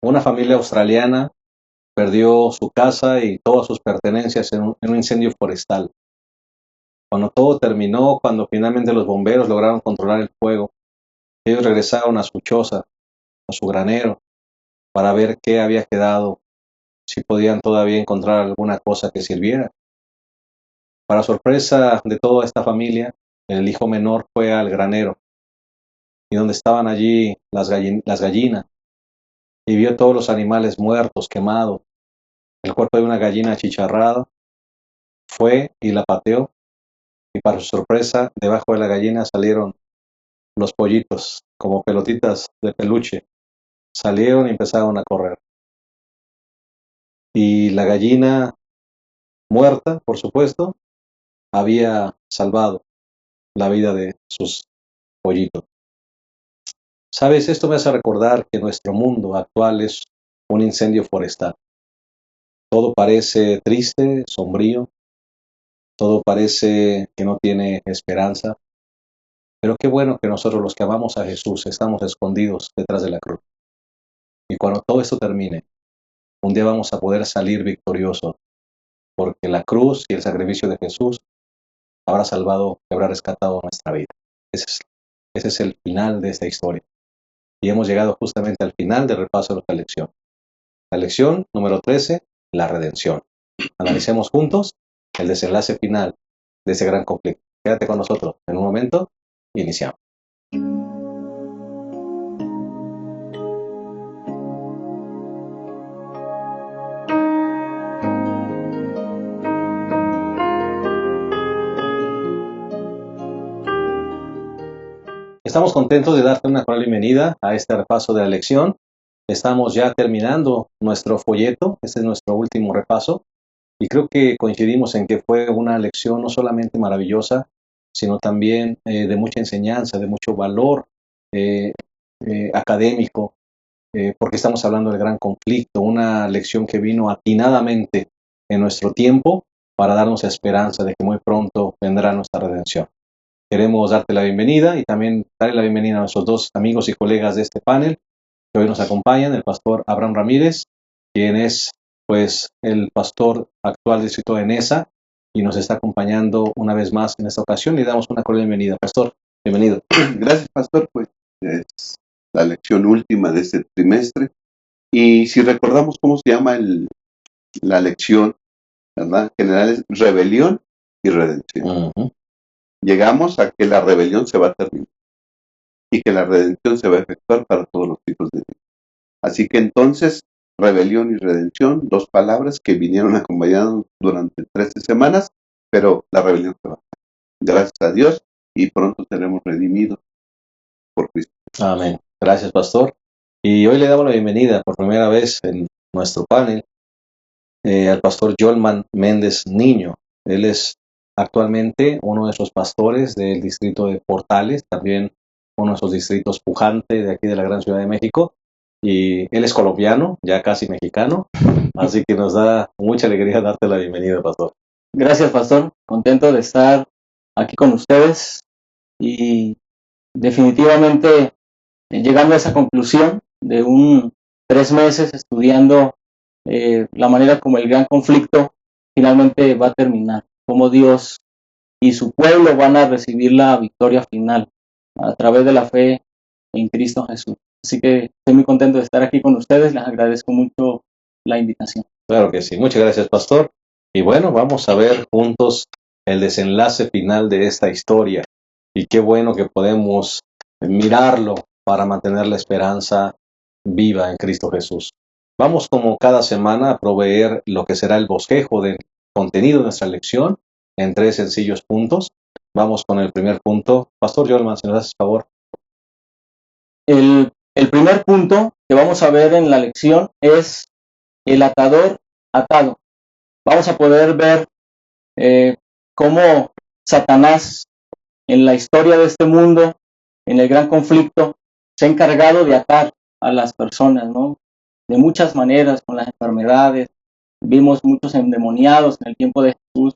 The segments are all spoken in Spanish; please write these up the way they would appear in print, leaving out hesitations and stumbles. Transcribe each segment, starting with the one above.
Una familia australiana perdió su casa y todas sus pertenencias en un incendio forestal. Cuando todo terminó, cuando finalmente los bomberos lograron controlar el fuego, ellos regresaron a su choza, a su granero, para ver qué había quedado, si podían todavía encontrar alguna cosa que sirviera. Para sorpresa de toda esta familia, el hijo menor fue al granero, y donde estaban allí las gallinas, y vio todos los animales muertos, quemados, el cuerpo de una gallina achicharrada, fue y la pateó, y para su sorpresa, debajo de la gallina salieron los pollitos, como pelotitas de peluche, salieron y empezaron a correr. Y la gallina, muerta, por supuesto, había salvado la vida de sus pollitos. Sabes, esto me hace recordar que nuestro mundo actual es un incendio forestal. Todo parece triste, sombrío, todo parece que no tiene esperanza, pero qué bueno que nosotros los que amamos a Jesús estamos escondidos detrás de la cruz. Y cuando todo esto termine, un día vamos a poder salir victoriosos, porque la cruz y el sacrificio de Jesús habrá salvado y habrá rescatado nuestra vida. Ese es el final de esta historia. Y hemos llegado justamente al final del repaso de nuestra lección. La lección número 13, la redención. Analicemos juntos el desenlace final de ese gran conflicto. Quédate con nosotros. En un momento, iniciamos. Estamos contentos de darte una cordial bienvenida a este repaso de la lección. Estamos ya terminando nuestro folleto. Este es nuestro último repaso. Y creo que coincidimos en que fue una lección no solamente maravillosa, sino también de mucha enseñanza, de mucho valor académico, porque estamos hablando del gran conflicto, una lección que vino atinadamente en nuestro tiempo para darnos esperanza de que muy pronto vendrá nuestra redención. Queremos darte la bienvenida y también darle la bienvenida a nuestros dos amigos y colegas de este panel que hoy nos acompañan, el pastor Abraham Ramírez, quien es pues el pastor actual del distrito de Neza y nos está acompañando una vez más en esta ocasión. Le damos una cordial bienvenida. Pastor, bienvenido. Gracias, pastor. Pues es la lección última de este trimestre. Y si recordamos cómo se llama la lección, ¿verdad? General es rebelión y redención. Llegamos a que la rebelión se va a terminar y que la redención se va a efectuar para todos los hijos de Dios. Así que entonces, rebelión y redención, dos palabras que vinieron acompañadas durante 13 semanas, pero la rebelión se va. Gracias a Dios y pronto seremos redimidos por Cristo. Amén. Gracias, pastor. Y hoy le damos la bienvenida por primera vez en nuestro panel al pastor Yolman Méndez Niño. Él es actualmente uno de nuestros pastores del distrito de Portales, también uno de nuestros distritos pujantes de aquí de la gran Ciudad de México. Y él es colombiano, ya casi mexicano, así que nos da mucha alegría darte la bienvenida, pastor. Gracias, pastor. Contento de estar aquí con ustedes y definitivamente llegando a esa conclusión de 3 meses estudiando la manera como el gran conflicto finalmente va a terminar, cómo Dios y su pueblo van a recibir la victoria final a través de la fe en Cristo Jesús. Así que estoy muy contento de estar aquí con ustedes, les agradezco mucho la invitación. Claro que sí, muchas gracias, pastor. Y bueno, vamos a ver juntos el desenlace final de esta historia. Y qué bueno que podemos mirarlo para mantener la esperanza viva en Cristo Jesús. Vamos como cada semana a proveer lo que será el bosquejo del contenido de nuestra lección en 3 sencillos puntos. Vamos con el primer punto. Pastor Yolman, si nos haces favor. El primer punto que vamos a ver en la lección es el atador atado. Vamos a poder ver cómo Satanás en la historia de este mundo, en el gran conflicto, se ha encargado de atar a las personas, ¿no? De muchas maneras, con las enfermedades. Vimos muchos endemoniados en el tiempo de Jesús,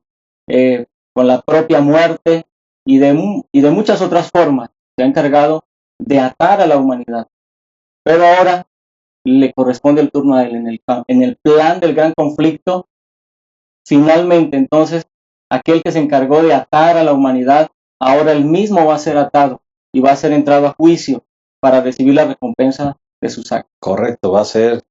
con la propia muerte y de muchas otras formas. Se ha encargado de atar a la humanidad. Pero ahora le corresponde el turno a él en el plan del gran conflicto. Finalmente, entonces, aquel que se encargó de atar a la humanidad, ahora él mismo va a ser atado y va a ser entrado a juicio para recibir la recompensa de sus actos. Correcto, va a ser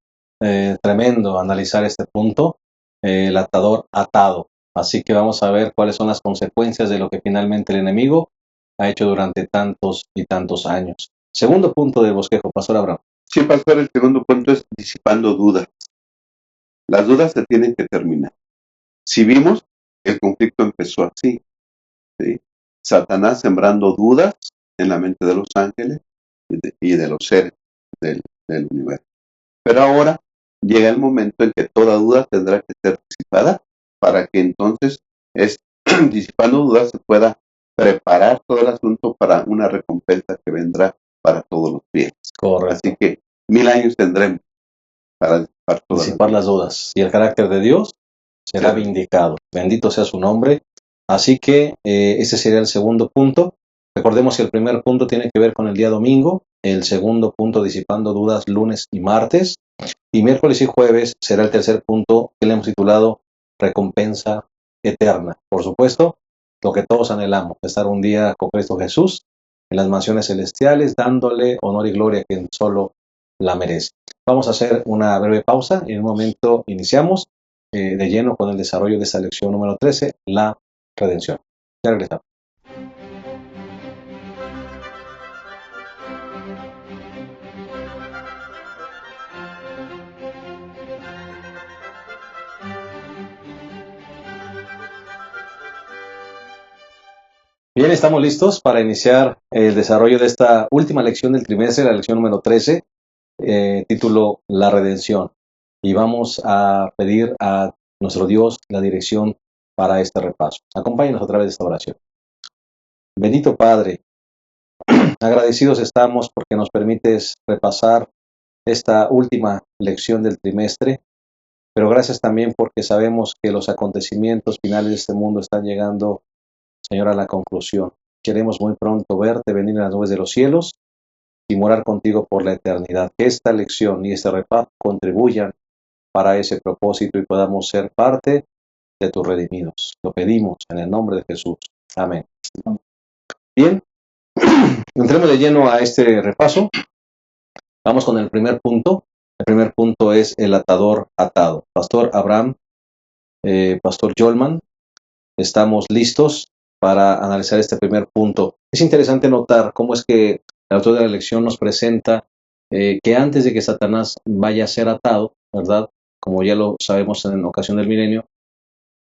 tremendo analizar este punto, el atador atado. Así que vamos a ver cuáles son las consecuencias de lo que finalmente el enemigo ha hecho durante tantos y tantos años. Segundo punto del bosquejo, Pastor Abraham. Sí, pastor, el segundo punto es disipando dudas. Las dudas se tienen que terminar. Si vimos, el conflicto empezó así, ¿sí? Satanás sembrando dudas en la mente de los ángeles y de los seres del universo. Pero ahora llega el momento en que toda duda tendrá que ser disipada para que entonces, disipando dudas, se pueda preparar todo el asunto para una recompensa que vendrá para todos los fieles. Correcto. Así que 1000 años tendremos para disipar las dudas. Y el carácter de Dios será vindicado. Bendito sea su nombre. Así que ese sería el segundo punto. Recordemos que el primer punto tiene que ver con el día domingo. El segundo punto, disipando dudas, lunes y martes. Y miércoles y jueves será el tercer punto que le hemos titulado recompensa eterna. Por supuesto, lo que todos anhelamos, estar un día con Cristo Jesús en las mansiones celestiales, dándole honor y gloria a quien solo la merece. Vamos a hacer una breve pausa y en un momento iniciamos de lleno con el desarrollo de esta lección número 13, la redención. Ya regresamos. Bien, estamos listos para iniciar el desarrollo de esta última lección del trimestre, la lección número 13, título La redención. Y vamos a pedir a nuestro Dios la dirección para este repaso. Acompáñenos a través de esta oración. Bendito Padre, agradecidos estamos porque nos permites repasar esta última lección del trimestre, pero gracias también porque sabemos que los acontecimientos finales de este mundo están llegando, Señor, a la conclusión. Queremos muy pronto verte venir en las nubes de los cielos y morar contigo por la eternidad. Que esta lección y este repaso contribuyan para ese propósito y podamos ser parte de tus redimidos. Lo pedimos en el nombre de Jesús. Amén. Bien, entremos de lleno a este repaso. Vamos con el primer punto. El primer punto es el atador atado. Pastor Abraham, Pastor Jolman, estamos listos para analizar este primer punto. Es interesante notar cómo es que el autor de la lección nos presenta que antes de que Satanás vaya a ser atado, ¿verdad? Como ya lo sabemos en ocasión del milenio,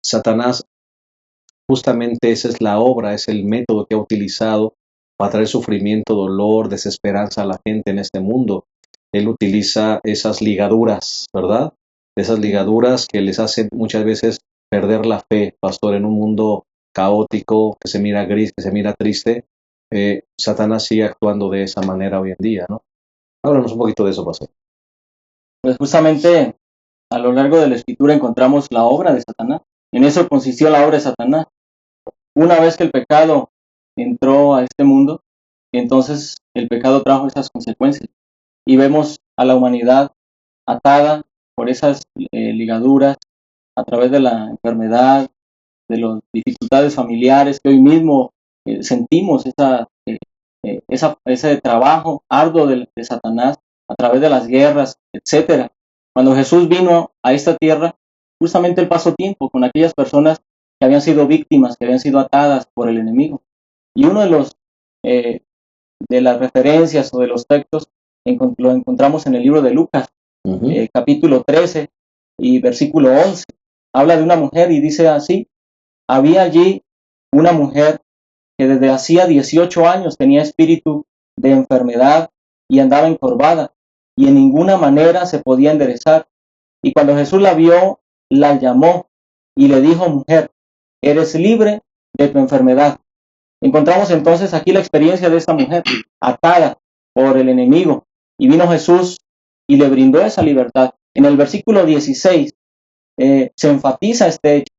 Satanás, justamente esa es la obra, es el método que ha utilizado para traer sufrimiento, dolor, desesperanza a la gente en este mundo. Él utiliza esas ligaduras, ¿verdad? Esas ligaduras que les hacen muchas veces perder la fe, pastor, en un mundo caótico, que se mira gris, que se mira triste. Satanás sigue actuando de esa manera hoy en día, ¿no? Háblanos un poquito de eso, pastor. Pues justamente a lo largo de la escritura encontramos la obra de Satanás. En eso consistió la obra de Satanás. Una vez que el pecado entró a este mundo, entonces el pecado trajo esas consecuencias. Y vemos a la humanidad atada por esas ligaduras a través de la enfermedad, de las dificultades familiares que hoy mismo sentimos, ese trabajo arduo de Satanás a través de las guerras, etcétera. Cuando Jesús vino a esta tierra, justamente él pasó tiempo con aquellas personas que habían sido víctimas, que habían sido atadas por el enemigo. Y uno de las referencias o de los textos lo encontramos en el libro de Lucas, capítulo 13 y versículo 11. Habla de una mujer y dice así: había allí una mujer que desde hacía 18 años tenía espíritu de enfermedad y andaba encorvada y en ninguna manera se podía enderezar. Y cuando Jesús la vio, la llamó y le dijo: mujer, eres libre de tu enfermedad. Encontramos entonces aquí la experiencia de esta mujer atada por el enemigo, y vino Jesús y le brindó esa libertad. En el versículo 16 se enfatiza este hecho.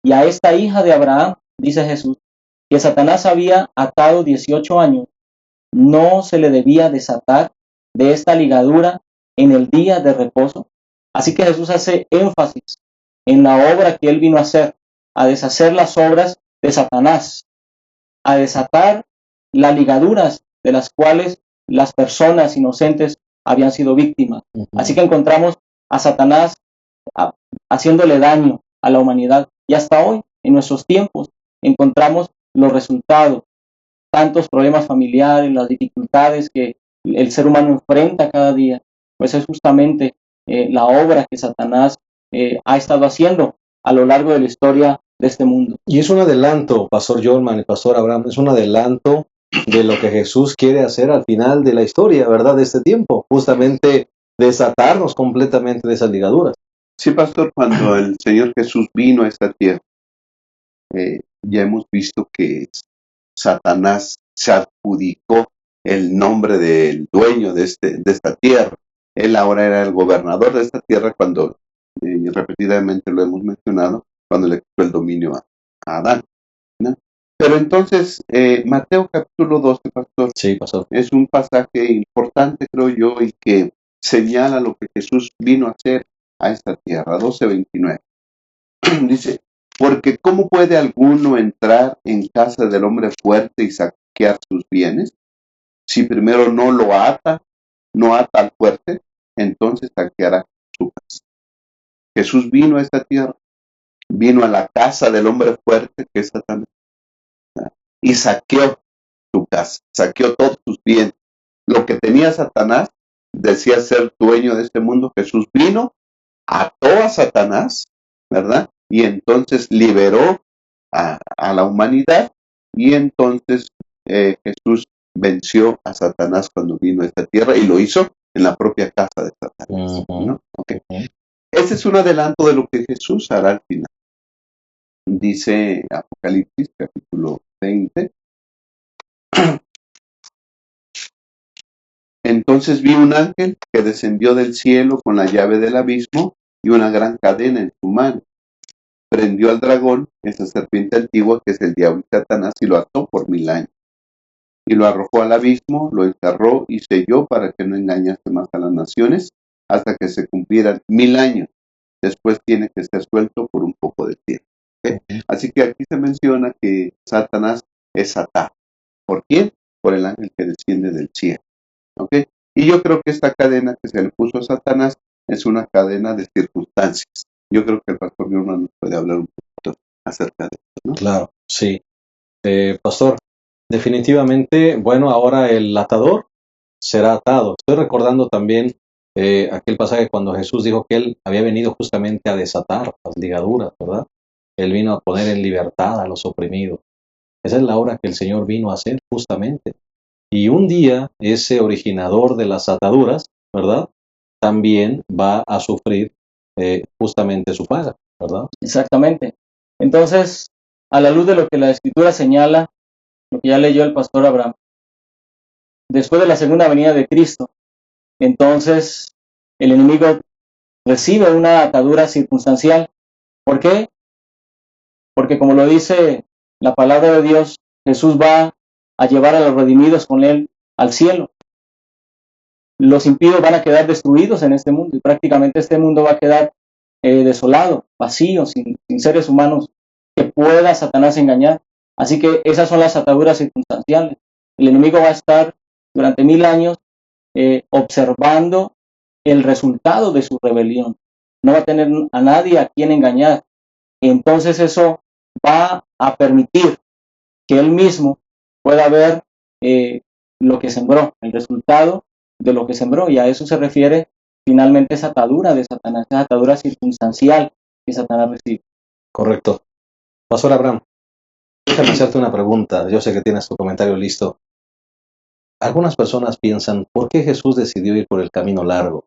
Y a esta hija de Abraham, dice Jesús, que Satanás había atado 18 años, no se le debía desatar de esta ligadura en el día de reposo. Así que Jesús hace énfasis en la obra que él vino a hacer, a deshacer las obras de Satanás, a desatar las ligaduras de las cuales las personas inocentes habían sido víctimas. Así que encontramos a Satanás haciéndole daño a la humanidad, y hasta hoy, en nuestros tiempos, encontramos los resultados, tantos problemas familiares, las dificultades que el ser humano enfrenta cada día, pues es justamente la obra que Satanás ha estado haciendo a lo largo de la historia de este mundo. Y es un adelanto, Pastor Jorman y Pastor Abraham, es un adelanto de lo que Jesús quiere hacer al final de la historia, ¿verdad? De este tiempo, justamente desatarnos completamente de esas ligaduras. Sí, pastor, cuando el Señor Jesús vino a esta tierra, ya hemos visto que Satanás se adjudicó el nombre del dueño de esta tierra. Él ahora era el gobernador de esta tierra cuando, repetidamente lo hemos mencionado, cuando le quitó el dominio a Adán, ¿no? Pero entonces, Mateo capítulo 12, pastor, Sí, pastor. es un pasaje importante, creo yo, y que señala lo que Jesús vino a hacer a esta tierra. 12:29. Dice, porque ¿cómo puede alguno entrar en casa del hombre fuerte y saquear sus bienes? Si primero no ata al fuerte, entonces saqueará su casa. Jesús vino a esta tierra, vino a la casa del hombre fuerte, que es Satanás, y saqueó su casa, saqueó todos sus bienes. Lo que tenía Satanás, decía ser dueño de este mundo, Jesús vino, ató a Satanás, ¿verdad? Y entonces liberó a la humanidad, y entonces Jesús venció a Satanás cuando vino a esta tierra, y lo hizo en la propia casa de Satanás, ¿no? Okay. Ese es un adelanto de lo que Jesús hará al final. Dice Apocalipsis capítulo 20. Entonces vi un ángel que descendió del cielo con la llave del abismo y una gran cadena en su mano. Prendió al dragón, esa serpiente antigua que es el diablo y Satanás, y lo ató por 1000 años. Y lo arrojó al abismo, lo encerró y selló para que no engañase más a las naciones hasta que se cumplieran 1000 años. Después tiene que ser suelto por un poco de tiempo. ¿Okay? Así que aquí se menciona que Satanás es atado. ¿Por quién? Por el ángel que desciende del cielo. ¿Okay? Y yo creo que esta cadena que se le puso a Satanás es una cadena de circunstancias. Yo creo que el pastor Norman nos puede hablar un poquito acerca de esto, ¿no? Claro, sí. Pastor, definitivamente, bueno, ahora el atador será atado. Estoy recordando también aquel pasaje cuando Jesús dijo que él había venido justamente a desatar las ligaduras, ¿verdad? Él vino a poner en libertad a los oprimidos. Esa es la obra que el Señor vino a hacer justamente. Y un día ese originador de las ataduras, ¿verdad? También va a sufrir justamente su paga, ¿verdad? Exactamente. Entonces, a la luz de lo que la Escritura señala, lo que ya leyó el pastor Abraham, después de la segunda venida de Cristo, entonces el enemigo recibe una atadura circunstancial. ¿Por qué? Porque como lo dice la palabra de Dios, Jesús va a llevar a los redimidos con él al cielo. Los impíos van a quedar destruidos en este mundo y prácticamente este mundo va a quedar desolado, vacío, sin seres humanos que pueda Satanás engañar. Así que esas son las ataduras circunstanciales. El enemigo va a estar durante 1000 años observando el resultado de su rebelión. No va a tener a nadie a quien engañar. Entonces eso va a permitir que él mismo pueda ver lo que sembró, el resultado de lo que sembró, y a eso se refiere finalmente esa atadura de Satanás, esa atadura circunstancial que Satanás recibe. Correcto. Pastor Abraham, déjame hacerte una pregunta. Yo sé que tienes tu comentario listo. Algunas personas piensan, ¿por qué Jesús decidió ir por el camino largo?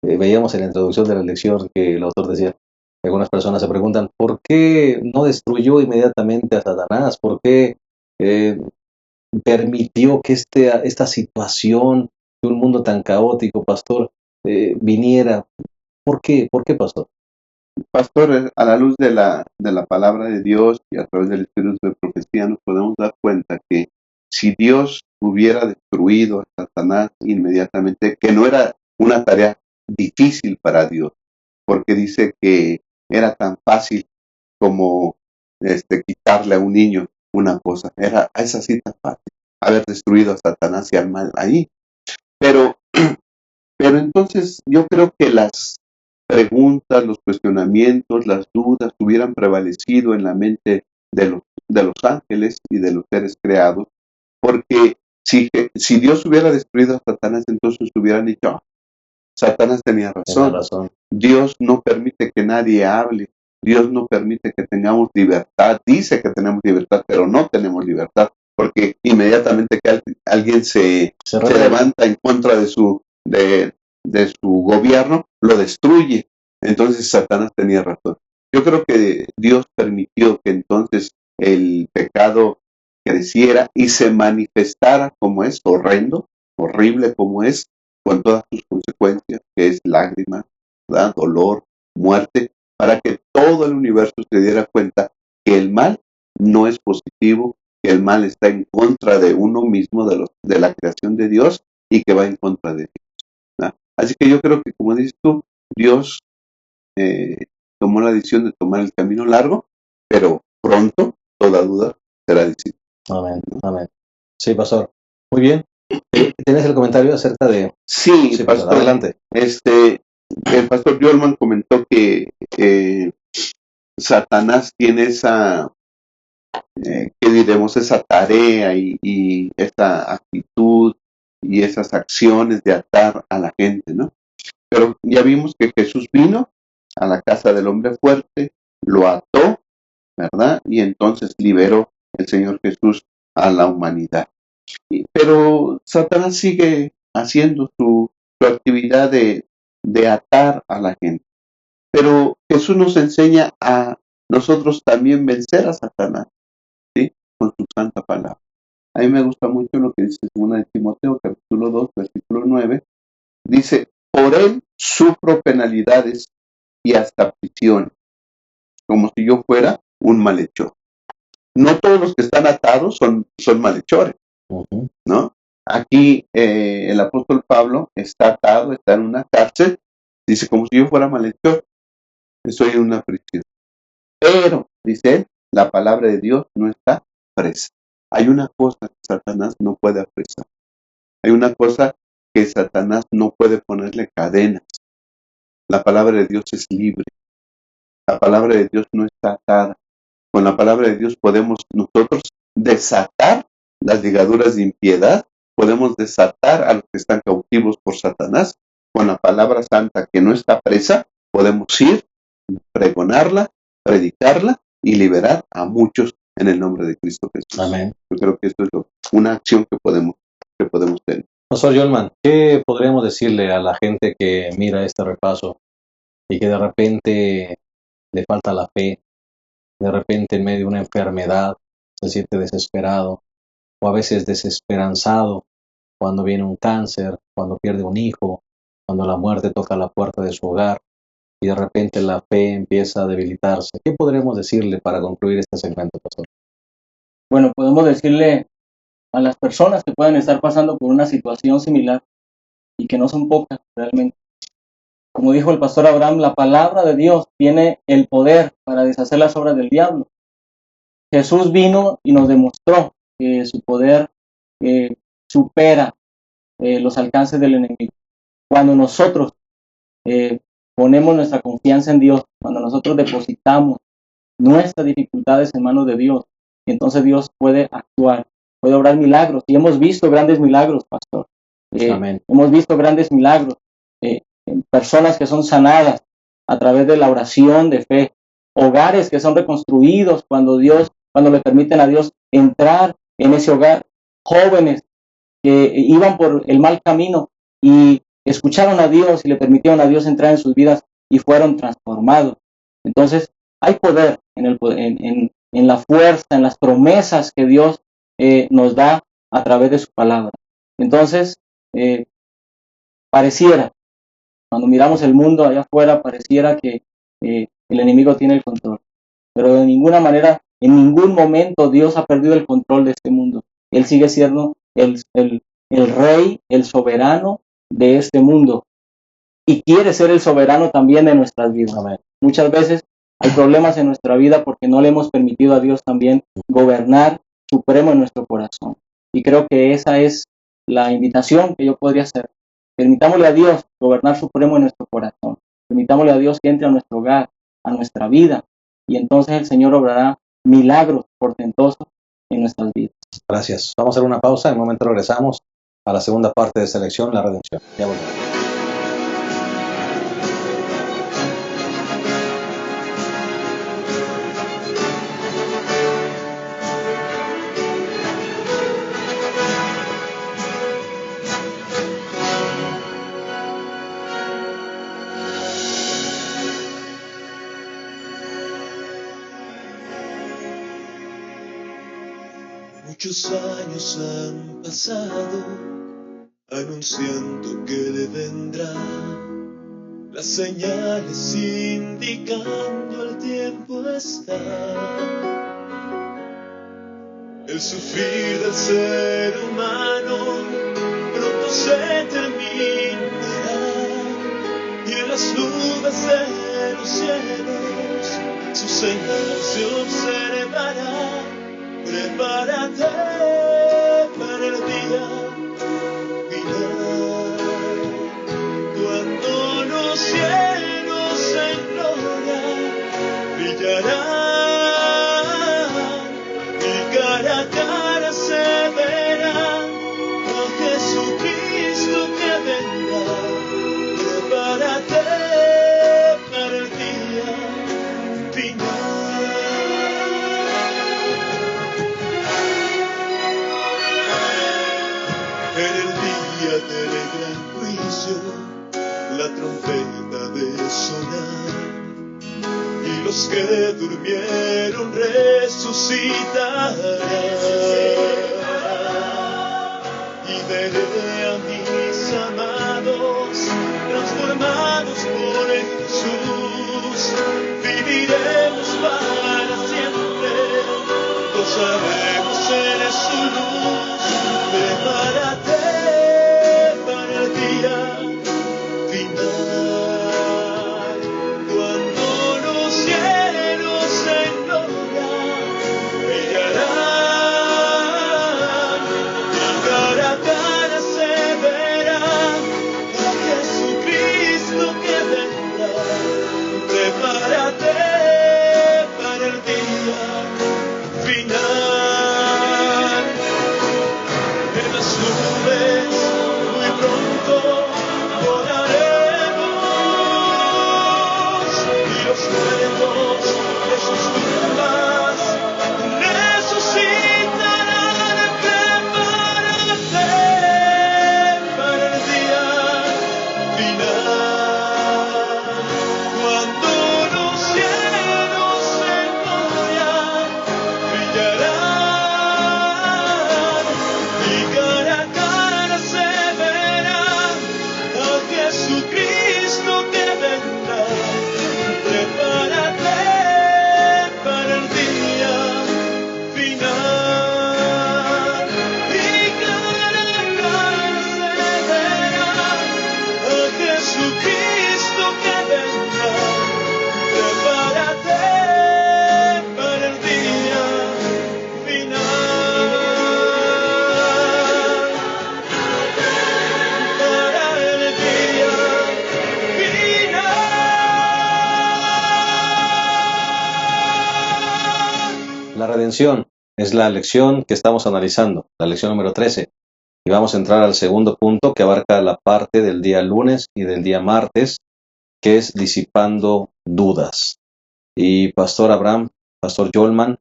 Veíamos en la introducción de la lección que el autor decía, algunas personas se preguntan, ¿por qué no destruyó inmediatamente a Satanás? ¿Por qué permitió que esta situación de un mundo tan caótico, pastor, viniera? ¿Por qué? ¿Por qué, pastor? Pastor, a la luz de la palabra de Dios y a través del espíritu de profecía nos podemos dar cuenta que si Dios hubiera destruido a Satanás inmediatamente, que no era una tarea difícil para Dios, porque dice que era tan fácil como quitarle a un niño una cosa. Es así tan fácil haber destruido a Satanás y al mal ahí. Pero entonces yo creo que las preguntas, los cuestionamientos, las dudas hubieran prevalecido en la mente de los ángeles y de los seres creados, porque si Dios hubiera destruido a Satanás, entonces hubieran dicho, Satanás tenía razón. Dios no permite que nadie hable. Dios no permite que tengamos libertad. Dice que tenemos libertad, pero no tenemos libertad, porque inmediatamente que alguien se levanta en contra de su gobierno, lo destruye. Entonces Satanás tenía razón. Yo creo que Dios permitió que entonces el pecado creciera y se manifestara como es, horrendo, horrible como es, con todas sus consecuencias, que es lágrimas, ¿verdad? Dolor, muerte, para que todo el universo se diera cuenta que el mal no es positivo, que el mal está en contra de uno mismo, de la creación de Dios, y que va en contra de Dios, ¿verdad? Así que yo creo que, como dices tú, Dios tomó la decisión de tomar el camino largo, pero pronto, toda duda, será disipada. Amén, amén. Sí, pastor. Muy bien. ¿Tienes el comentario acerca de...? Sí, pastor. Adelante. El pastor Yolman comentó que Satanás tiene esa, ¿qué diremos? Esa tarea y esa actitud y esas acciones de atar a la gente, ¿no? Pero ya vimos que Jesús vino a la casa del hombre fuerte, lo ató, ¿verdad? Y entonces liberó el Señor Jesús a la humanidad. Pero Satanás sigue haciendo su actividad de atar a la gente. Pero Jesús nos enseña a nosotros también vencer a Satanás, ¿sí? Con su santa palabra. A mí me gusta mucho lo que dice 2 de Timoteo, capítulo 2, versículo 9. Dice, por él sufro penalidades y hasta prisión, como si yo fuera un malhechor. No todos los que están atados son malhechores, ¿no? Aquí el apóstol Pablo está atado, está en una cárcel, dice, como si yo fuera malhechor, estoy en una prisión. Pero, dice él, la palabra de Dios no está presa. Hay una cosa que Satanás no puede apresar. Hay una cosa que Satanás no puede ponerle cadenas. La palabra de Dios es libre. La palabra de Dios no está atada. Con la palabra de Dios podemos nosotros desatar las ligaduras de impiedad, podemos desatar a los que están cautivos por Satanás. Con la palabra santa que no está presa, podemos ir, pregonarla, predicarla y liberar a muchos en el nombre de Cristo Jesús. Amén. Yo creo que esto es una acción que podemos tener. Pastor Yolman, ¿qué podríamos decirle a la gente que mira este repaso y que de repente le falta la fe, de repente en medio de una enfermedad se siente desesperado o a veces desesperanzado cuando viene un cáncer, cuando pierde un hijo, cuando la muerte toca la puerta de su hogar y de repente la fe empieza a debilitarse? ¿Qué podríamos decirle para concluir este segmento, pastor? Bueno, podemos decirle a las personas que pueden estar pasando por una situación similar y que no son pocas realmente. Como dijo el pastor Abraham, la palabra de Dios tiene el poder para deshacer las obras del diablo. Jesús vino y nos demostró que su poder supera los alcances del enemigo. Cuando nosotros ponemos nuestra confianza en Dios, cuando nosotros depositamos nuestras dificultades en manos de Dios, entonces Dios puede actuar, puede obrar milagros. Y hemos visto grandes milagros, pastor. Amén. Hemos visto grandes milagros. Personas que son sanadas a través de la oración de fe. Hogares que son reconstruidos cuando le permiten a Dios entrar en ese hogar. Jóvenes que iban por el mal camino y escucharon a Dios y le permitieron a Dios entrar en sus vidas y fueron transformados. Entonces, hay poder en la fuerza, en las promesas que Dios nos da a través de su palabra. Entonces, pareciera, cuando miramos el mundo allá afuera, pareciera que el enemigo tiene el control. Pero de ninguna manera, en ningún momento Dios ha perdido el control de este mundo. Él sigue siendo el rey, el soberano de este mundo. y quiere ser el soberano también de nuestras vidas. Amén. Muchas veces hay problemas en nuestra vida porque no le hemos permitido a Dios también gobernar supremo en nuestro corazón. Y creo que esa es la invitación que yo podría hacer. Permitámosle a Dios gobernar supremo en nuestro corazón. Permitámosle a Dios que entre a nuestro hogar, a nuestra vida, y entonces el Señor obrará milagros portentosos en nuestras vidas. Gracias. Vamos a hacer una pausa. En un momento regresamos a la segunda parte de esta lección, la redención. Ya volvemos. Muchos años han pasado anunciando que le vendrá, las señales indicando el tiempo está. El sufrir del ser humano pronto se terminará, y en las nubes de los cielos su señal se observará. Prepárate para el día final, cuando los cielos en gloria brillarán y cara a cara se verá a Jesucristo que vendrá. Prepárate para el día final. En el día del gran juicio, la trompeta de sonar, y los que durmieron resucitarán. Y veré a mis amados transformados por Jesús. Viviremos para siempre, gozaremos en su luz. Prepárate para el día final, cuando los cielos en gloria brillarán y cara a cara se verá a Jesucristo que vendrá. Prepárate para el día final. En las nubes muy pronto volaremos, y los muertos de sus tumbas resucitarán. Prepárate para el día final, cuando los cielos en gloria brillarán. Y cara a cara se verá a Jesucristo que vendrá. Prepárate para el día final. Y cara a cara se verá a Jesucristo que vendrá. Prepárate para el día final. La redención es la lección que estamos analizando, la lección número 13. Y vamos a entrar al segundo punto que abarca la parte del día lunes y del día martes, que es disipando dudas. Y Pastor Abraham, Pastor Jolman,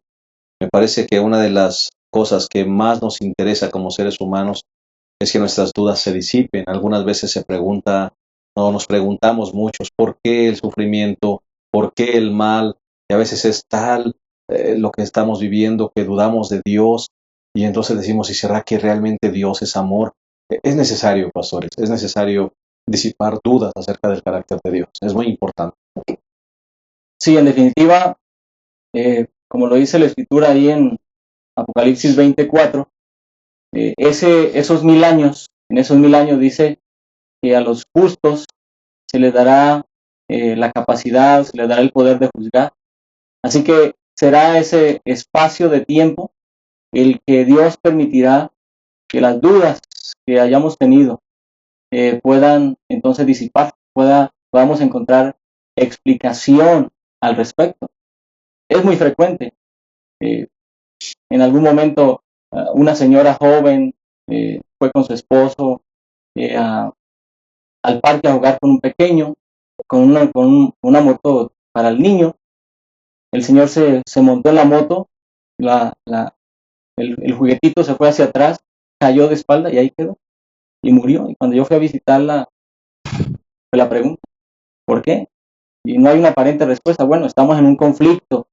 me parece que una de las cosas que más nos interesa como seres humanos es que nuestras dudas se disipen. Algunas veces nos preguntamos muchos, ¿por qué el sufrimiento? ¿Por qué el mal? Y a veces es tal lo que estamos viviendo que dudamos de Dios, y entonces decimos, ¿y será que realmente Dios es amor? Es necesario, pastores, es necesario disipar dudas acerca del carácter de Dios. Es muy importante. Sí, en definitiva, como lo dice la Escritura ahí en Apocalipsis 24, en esos 1000 años dice que a los justos se le dará la capacidad, se le dará el poder de juzgar. Así que será ese espacio de tiempo el que Dios permitirá que las dudas que hayamos tenido puedan entonces disipar, podamos encontrar explicación al respecto. Es muy frecuente. En algún momento una señora joven fue con su esposo al parque a jugar con un pequeño, con una moto para el niño. El señor se montó en la moto, el juguetito se fue hacia atrás, cayó de espalda y ahí quedó, y murió. Y cuando yo fui a visitarla, fue la pregunta, ¿por qué? Y no hay una aparente respuesta. Bueno, estamos en un conflicto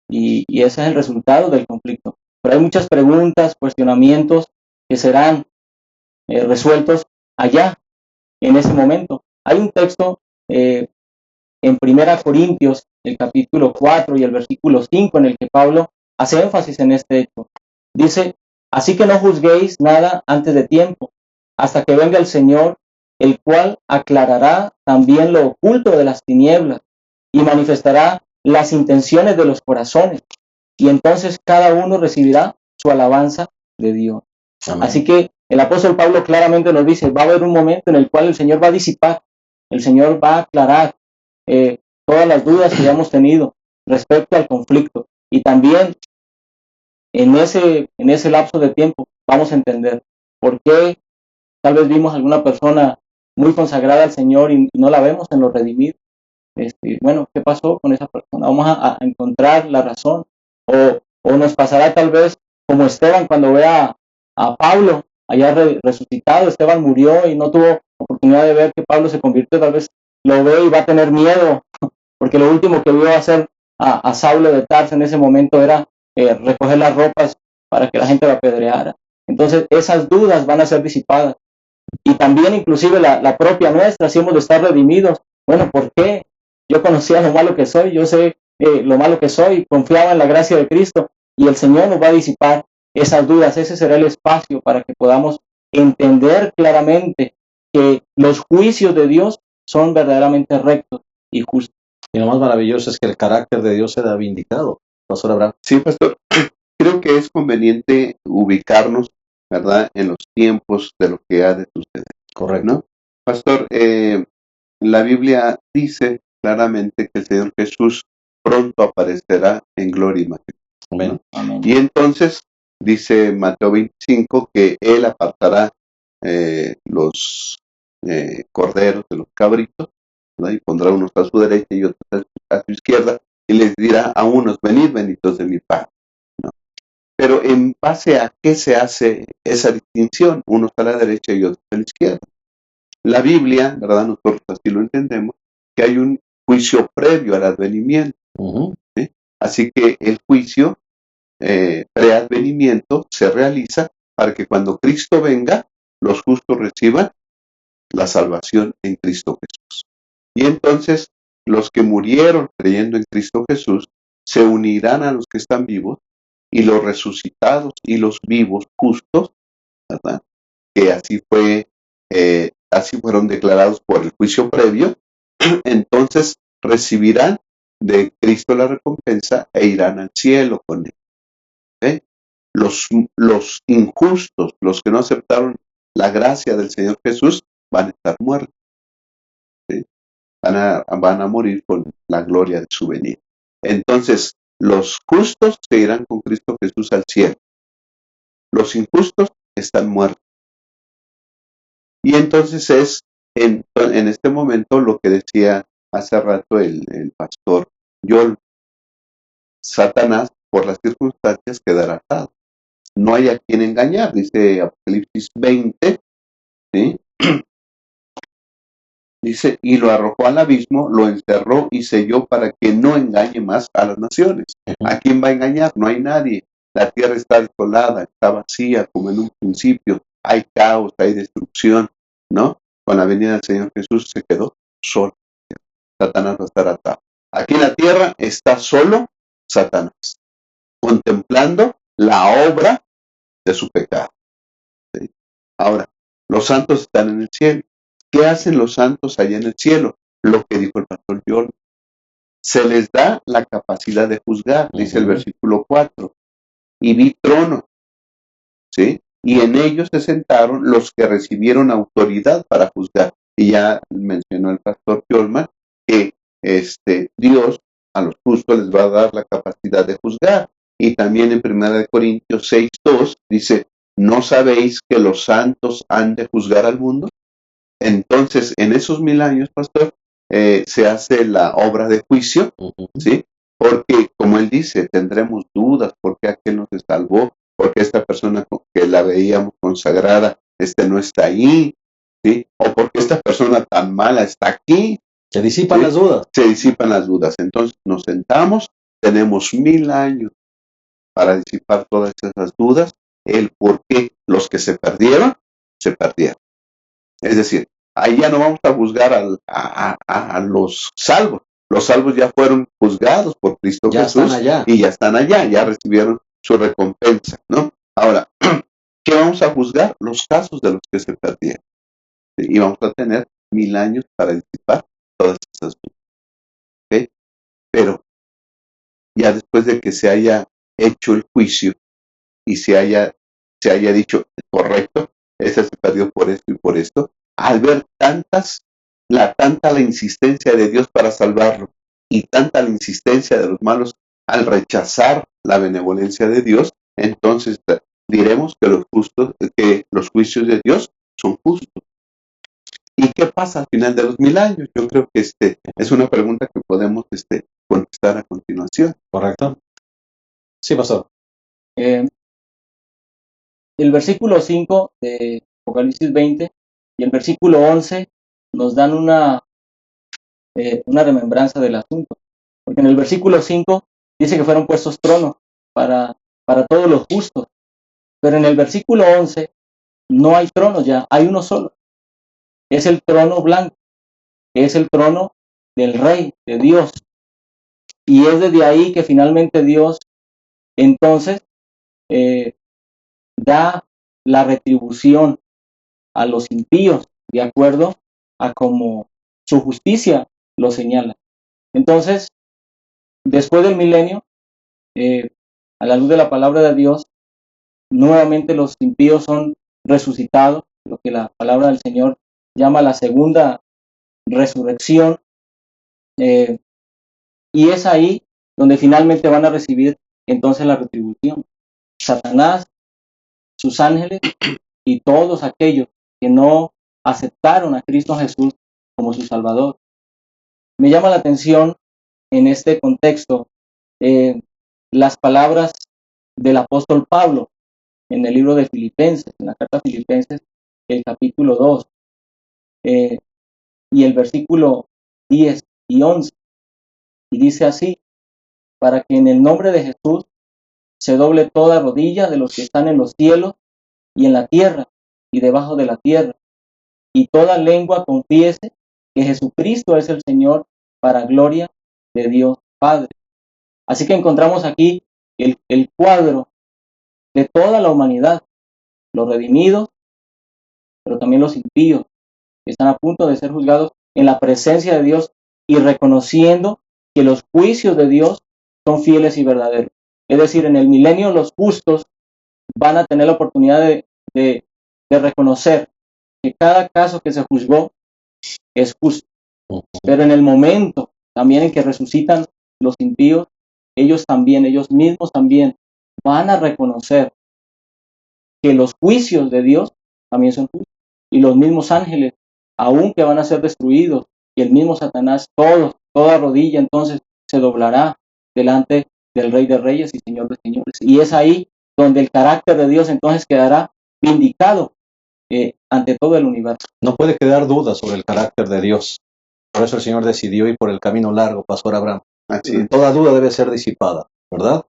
y ese es el resultado del conflicto. Pero hay muchas preguntas, cuestionamientos que serán resueltos allá, en ese momento. Hay un texto en 1 Corintios, el capítulo 4 y el versículo 5, en el que Pablo hace énfasis en este hecho. Dice, así que no juzguéis nada antes de tiempo, hasta que venga el Señor, el cual aclarará también lo oculto de las tinieblas y manifestará las intenciones de los corazones. Y entonces cada uno recibirá su alabanza de Dios. Amén. Así que el apóstol Pablo claramente nos dice, va a haber un momento en el cual el Señor va a disipar, el Señor va a aclarar todas las dudas que hayamos tenido respecto al conflicto. Y también en ese lapso de tiempo vamos a entender por qué tal vez vimos alguna persona muy consagrada al Señor y no la vemos en los redimidos. Bueno, ¿qué pasó con esa persona? Vamos a encontrar la razón. O nos pasará tal vez como Esteban cuando vea a Pablo allá resucitado. Esteban murió y no tuvo oportunidad de ver que Pablo se convirtió. Tal vez lo ve y va a tener miedo, porque lo último que vio hacer a Saulo de Tarso en ese momento era recoger las ropas para que la gente lo apedreara. Entonces esas dudas van a ser disipadas. Y también inclusive la propia nuestra, si hemos de estar redimidos. Bueno, ¿por qué? Yo conocía lo malo que soy, yo sé lo malo que soy, confiaba en la gracia de Cristo y el Señor nos va a disipar esas dudas. Ese será el espacio para que podamos entender claramente que los juicios de Dios son verdaderamente rectos y justos. Y lo más maravilloso es que el carácter de Dios será vindicado. Pastor Abraham. Sí, pastor. Creo que es conveniente ubicarnos, ¿verdad?, en los tiempos de lo que ha de suceder, Correcto. ¿no? Pastor, la Biblia dice claramente que el Señor Jesús pronto aparecerá en gloria y majestad. Amén. ¿No? Amén. Y entonces dice Mateo 25 que Él apartará los corderos de los cabritos, ¿verdad?, y pondrá unos a su derecha y otros a su izquierda, y les dirá a unos, venid benditos de mi Padre, ¿no? Pero ¿en base a qué se hace esa distinción? Unos a la derecha y otros a la izquierda. La Biblia, ¿verdad?, nosotros así lo entendemos, que hay un juicio previo al advenimiento. Ujú. ¿Sí? Así que el juicio preadvenimiento se realiza para que cuando Cristo venga, los justos reciban la salvación en Cristo Jesús. Y entonces los que murieron creyendo en Cristo Jesús se unirán a los que están vivos, y los resucitados y los vivos justos, ¿verdad?, que así fueron declarados por el juicio previo, entonces recibirán de Cristo la recompensa e irán al cielo con él. ¿Okay? Los injustos, los que no aceptaron la gracia del Señor Jesús, van a estar muertos. ¿Sí? Van a morir con la gloria de su venida. Entonces, los justos se irán con Cristo Jesús al cielo. Los injustos están muertos. Y entonces es en este momento lo que decía hace rato el pastor Joel. Satanás, por las circunstancias, quedará atado. No hay a quien engañar, dice Apocalipsis 20, ¿sí? Dice, y lo arrojó al abismo, lo encerró y selló para que no engañe más a las naciones. ¿A quién va a engañar? No hay nadie. La tierra está desolada, está vacía como en un principio. Hay caos, hay destrucción, ¿no? Con la venida del Señor Jesús se quedó solo. Satanás va a estar atado. Aquí en la tierra está solo Satanás, contemplando la obra de su pecado. ¿Sí? Ahora, los santos están en el cielo. ¿Qué hacen los santos allá en el cielo? lo que dijo el pastor John. Se les da la capacidad de juzgar, dice el versículo 4, y vi trono, ¿sí? Y en ellos se sentaron los que recibieron autoridad para juzgar. Y ya mencionó el pastor Jolman que Dios a los justos les va a dar la capacidad de juzgar. Y también en 1 Corintios 6:2 dice, ¿no sabéis que los santos han de juzgar al mundo? Entonces, en esos 1000 años, pastor, se hace la obra de juicio, ¿sí? Porque, como él dice, tendremos dudas, ¿por qué aquel no se salvó? ¿Por qué esta persona que la veíamos consagrada, no está ahí? ¿Sí? ¿O por qué esta persona tan mala está aquí? Se disipan ¿Sí? las dudas. Se disipan las dudas. Entonces, nos sentamos, tenemos 1000 años para disipar todas esas dudas, el por qué los que se perdieron. Es decir, ahí ya no vamos a juzgar a los salvos. Los salvos ya fueron juzgados por Cristo Ya Jesús están allá. y ya están allá, ya recibieron su recompensa, ¿no? Ahora, ¿qué vamos a juzgar? Los casos de los que se perdieron. Y vamos a tener 1000 años para disipar todas esas dudas. ¿Ok? Pero ya después de que se haya hecho el juicio y se haya dicho, correcto, ese se perdió por esto y por esto, al ver tanta la insistencia de Dios para salvarlo y tanta la insistencia de los malos al rechazar la benevolencia de Dios, entonces diremos que los juicios de Dios son justos. ¿Y qué pasa al final de los 1000 años? Yo creo que es una pregunta que podemos contestar a continuación. ¿Correcto? Sí, pastor. El versículo 5 de Apocalipsis 20 y el versículo 11 nos dan una remembranza del asunto. Porque en el versículo 5 dice que fueron puestos tronos para todos los justos. Pero en el versículo 11 no hay tronos ya, hay uno solo. Es el trono blanco, es el trono del Rey, de Dios. Y es desde ahí que finalmente Dios entonces da la retribución a los impíos, de acuerdo a como su justicia lo señala. Entonces, después del milenio, a la luz de la palabra de Dios, nuevamente los impíos son resucitados, lo que la palabra del Señor llama la segunda resurrección, y es ahí donde finalmente van a recibir entonces la retribución. Satanás, sus ángeles y todos aquellos que no aceptaron a Cristo Jesús como su Salvador. Me llama la atención en este contexto las palabras del apóstol Pablo en el libro de Filipenses, en la carta a Filipenses, el capítulo 2, y el versículo 10 y 11. Y dice así, para que en el nombre de Jesús se doble toda rodilla de los que están en los cielos y en la tierra y debajo de la tierra, y toda lengua confiese que Jesucristo es el Señor, para gloria de Dios Padre. Así que encontramos aquí el cuadro de toda la humanidad, los redimidos, pero también los impíos, que están a punto de ser juzgados en la presencia de Dios y reconociendo que los juicios de Dios son fieles y verdaderos. Es decir, en el milenio los justos van a tener la oportunidad de reconocer que cada caso que se juzgó es justo. Pero en el momento también en que resucitan los impíos, ellos mismos también van a reconocer que los juicios de Dios también son justos. Y los mismos ángeles, aunque van a ser destruidos, y el mismo Satanás, toda rodilla entonces se doblará delante del Rey de Reyes y Señor de Señores. Y es ahí donde el carácter de Dios entonces quedará vindicado ante todo el universo. No puede quedar duda sobre el carácter de Dios. Por eso el Señor decidió ir por el camino largo, Pastor Abraham. Así es. Toda duda debe ser disipada, ¿verdad?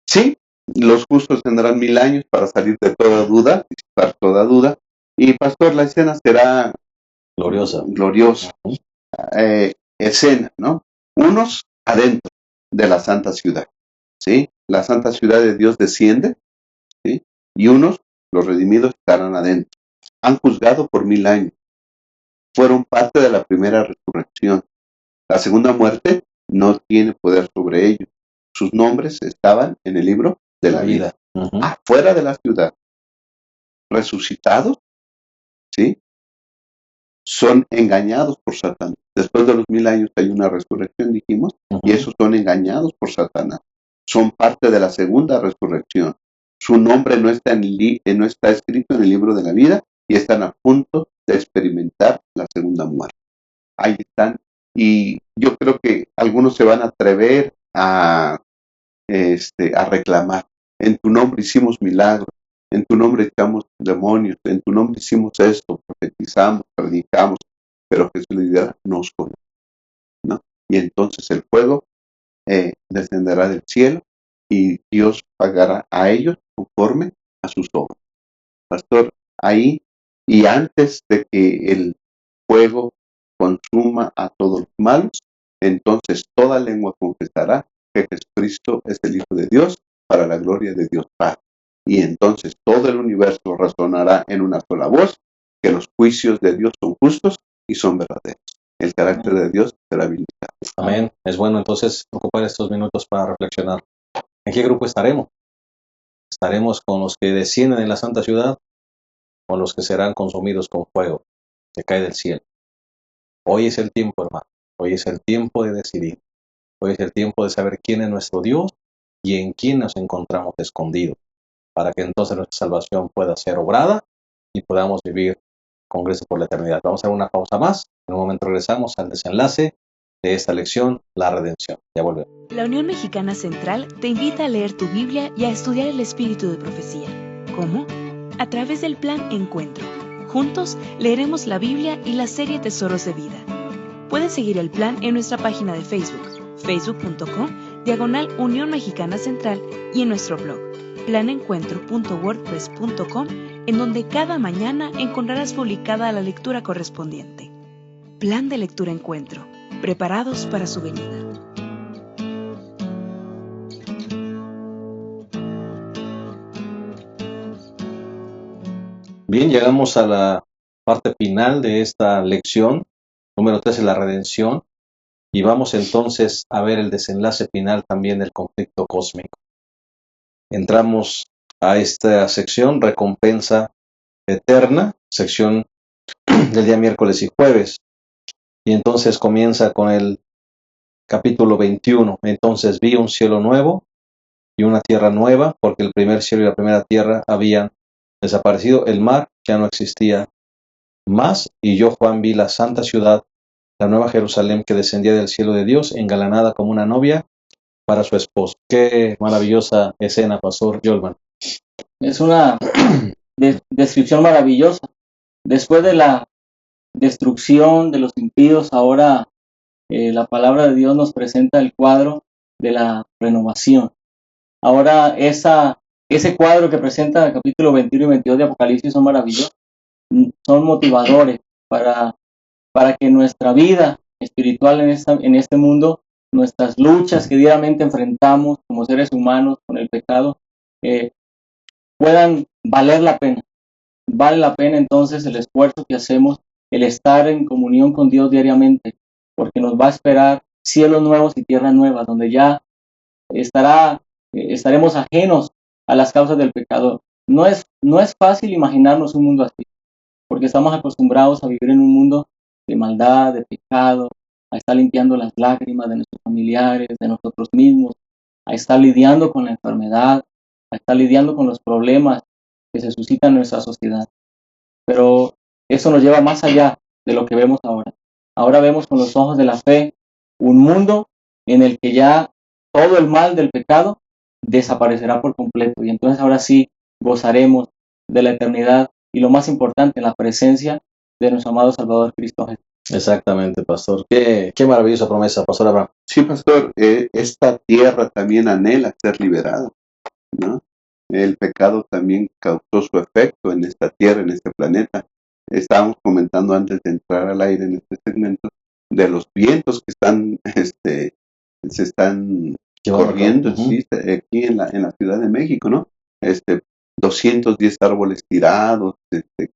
Sí, los justos tendrán 1000 años para salir de toda duda, disipar toda duda. Y pastor, la escena será gloriosa. Escena, ¿no? Unos adentro de la santa ciudad, ¿sí? La santa ciudad de Dios desciende, ¿sí? Y unos, los redimidos, estarán adentro. Han juzgado por 1000 años. Fueron parte de la primera resurrección. La segunda muerte no tiene poder sobre ellos. Sus nombres estaban en el libro de la vida. Ujú. Afuera de la ciudad, resucitados, ¿sí? Son engañados por Satanás. Después de los 1000 años hay una resurrección, dijimos, y Ujú. esos son engañados por Satanás. Son parte de la segunda resurrección. Su nombre no está, no está escrito en el libro de la vida y están a punto de experimentar la segunda muerte. Ahí están. Y yo creo que algunos se van a atrever a reclamar. En tu nombre hicimos milagros, en tu nombre echamos demonios, en tu nombre hicimos esto, profetizamos, predicamos, pero Jesús les dirá, no os conozco, ¿no? Y entonces el fuego descenderá del cielo y Dios pagará a ellos conforme a sus obras. Pastor, ahí y antes de que el fuego consuma a todos los malos, entonces toda lengua confesará que Jesucristo es el Hijo de Dios para la gloria de Dios Padre. Y entonces todo el universo razonará en una sola voz que los juicios de Dios son justos y son verdaderos. El carácter de Dios será vindicado. Amén. Es bueno entonces ocupar estos minutos para reflexionar. ¿En qué grupo estaremos? ¿Estaremos con los que descienden en la santa ciudad o los que serán consumidos con fuego que cae del cielo? Hoy es el tiempo, hermano. Hoy es el tiempo de decidir. Hoy es el tiempo de saber quién es nuestro Dios y en quién nos encontramos escondidos, para que entonces nuestra salvación pueda ser obrada y podamos vivir con gracia por la eternidad. Vamos a hacer una pausa más. En un momento regresamos al desenlace de esta lección, la redención. Ya volvemos. La Unión Mexicana Central te invita a leer tu Biblia y a estudiar el espíritu de profecía. ¿Cómo? A través del Plan Encuentro. Juntos leeremos la Biblia y la serie Tesoros de Vida. Puedes seguir el plan en nuestra página de Facebook, facebook.com/Unión Mexicana Central, y en nuestro blog, planencuentro.wordpress.com, en donde cada mañana encontrarás publicada la lectura correspondiente. Plan de Lectura Encuentro. Preparados para su venida. Bien, llegamos a la parte final de esta lección, número 13, la redención, y vamos entonces a ver el desenlace final también del conflicto cósmico. Entramos a esta sección, recompensa eterna, sección del día miércoles y jueves, y entonces comienza con el capítulo 21. Entonces vi un cielo nuevo y una tierra nueva, porque el primer cielo y la primera tierra habían desaparecido, el mar ya no existía más, y yo, Juan, vi la santa ciudad, la nueva Jerusalén, que descendía del cielo de Dios, engalanada como una novia para su esposo. Qué maravillosa escena, Pastor Yolman. Es una descripción maravillosa. Después de la destrucción de los impíos, ahora la palabra de Dios nos presenta el cuadro de la renovación. Ahora ese cuadro que presenta el capítulo 21 y 22 de Apocalipsis son maravillosos, son motivadores para que nuestra vida espiritual en este mundo, nuestras luchas que diariamente enfrentamos como seres humanos con el pecado, puedan valer la pena. Vale la pena entonces el esfuerzo que hacemos, el estar en comunión con Dios diariamente, porque nos va a esperar cielos nuevos y tierras nuevas, donde ya estaremos ajenos a las causas del pecado. No es fácil imaginarnos un mundo así, porque estamos acostumbrados a vivir en un mundo de maldad, de pecado, a estar limpiando las lágrimas de nuestros familiares, de nosotros mismos, a estar lidiando con la enfermedad, a estar lidiando con los problemas que se suscitan en nuestra sociedad. Pero eso nos lleva más allá de lo que vemos ahora. Ahora vemos con los ojos de la fe un mundo en el que ya todo el mal del pecado desaparecerá por completo, y entonces ahora sí gozaremos de la eternidad y, lo más importante, la presencia de nuestro amado Salvador Cristo Jesús. Exactamente, Pastor. Qué maravillosa promesa, Pastor Abraham. Sí, pastor, esta tierra también anhela ser liberada, ¿no? El pecado también causó su efecto en esta tierra, en este planeta. Estábamos comentando antes de entrar al aire en este segmento de los vientos que están, se están corriendo, Ujú. sí, aquí en la Ciudad de México, ¿no? 210 árboles tirados,